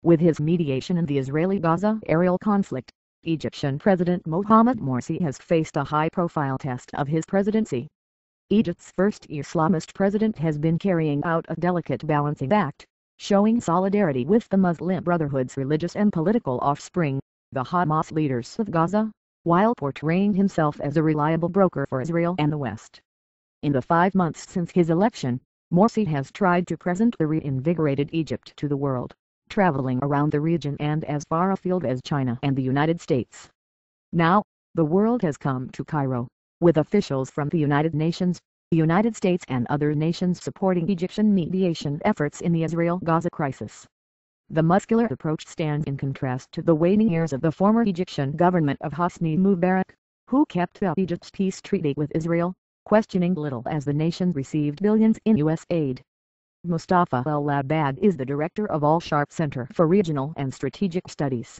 With his mediation in the Israeli-Gaza-Israel conflict, Egyptian President Mohamed Morsi has faced a high-profile test of his presidency. Egypt's first Islamist president has been carrying out a delicate balancing act, showing solidarity with the Muslim Brotherhood's religious and political offspring, the Hamas leaders of Gaza, while portraying himself as a reliable broker for Israel and the West. In the 5 months since his election, Morsi has tried to present the reinvigorated Egypt to the world, traveling around the region and as far afield as China and the United States. Now, the world has come to Cairo, with officials from the United Nations, the United States and other nations supporting Egyptian mediation efforts in the Israel-Gaza crisis. The muscular approach stands in contrast to the waning years of the former Egyptian government of Hosni Mubarak, who kept up Egypt's peace treaty with Israel, questioning little as the nation received billions in U.S. aid. Mustafa El-Labad is the director of Al-Sharq Center for Regional and Strategic Studies.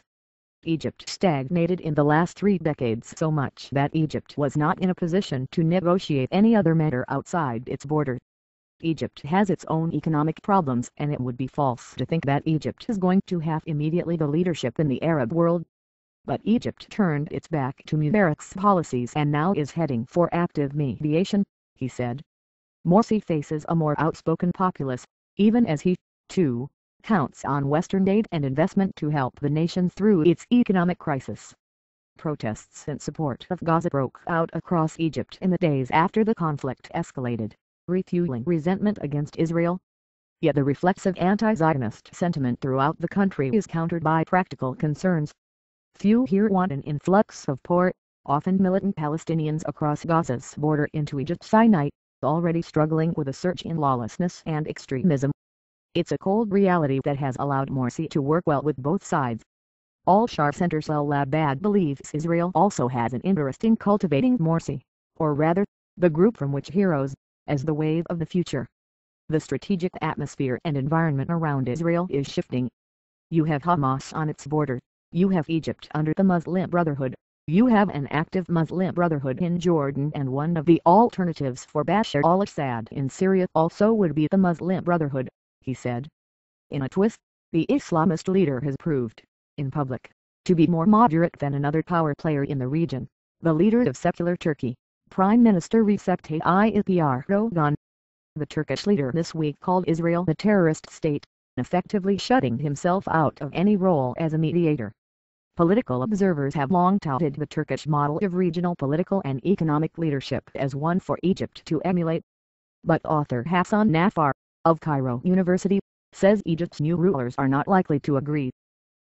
Egypt stagnated in the last 3 decades so much that Egypt was not in a position to negotiate any other matter outside its border. Egypt has its own economic problems and it would be false to think that Egypt is going to have immediately the leadership in the Arab world. But Egypt turned its back to Mubarak's policies and now is heading for active mediation, he said. Morsi faces a more outspoken populace, even as he, too, counts on Western aid and investment to help the nation through its economic crisis. Protests in support of Gaza broke out across Egypt in the days after the conflict escalated, refueling resentment against Israel. Yet the reflexive anti-Zionist sentiment throughout the country is countered by practical concerns. Few here want an influx of poor, often militant Palestinians across Gaza's border into Egypt's Sinai, already struggling with a surge in lawlessness and extremism. It's a cold reality that has allowed Morsi to work well with both sides. Al-Sharq Center's El-Labad believes Israel also has an interest in cultivating Morsi, or rather, the group from which he rose, as the wave of the future. The strategic atmosphere and environment around Israel is shifting. You have Hamas on its border, you have Egypt under the Muslim Brotherhood, you have an active Muslim Brotherhood in Jordan, and one of the alternatives for Bashar al-Assad in Syria also would be the Muslim Brotherhood, he said. In a twist, the Islamist leader has proved, in public, to be more moderate than another power player in the region, the leader of secular Turkey, Prime Minister Recep Tayyip Erdogan. The Turkish leader this week called Israel a terrorist state, effectively shutting himself out of any role as a mediator. Political observers have long touted the Turkish model of regional political and economic leadership as one for Egypt to emulate. But author Hassan Nafar, of Cairo University, says Egypt's new rulers are not likely to agree.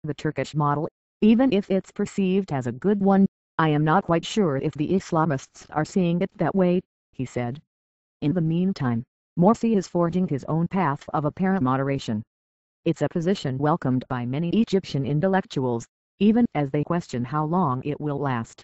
The Turkish model, even if it's perceived as a good one, I am not quite sure if the Islamists are seeing it that way, he said. In the meantime, Morsi is forging his own path of apparent moderation. It's a position welcomed by many Egyptian intellectuals, even as they question how long it will last.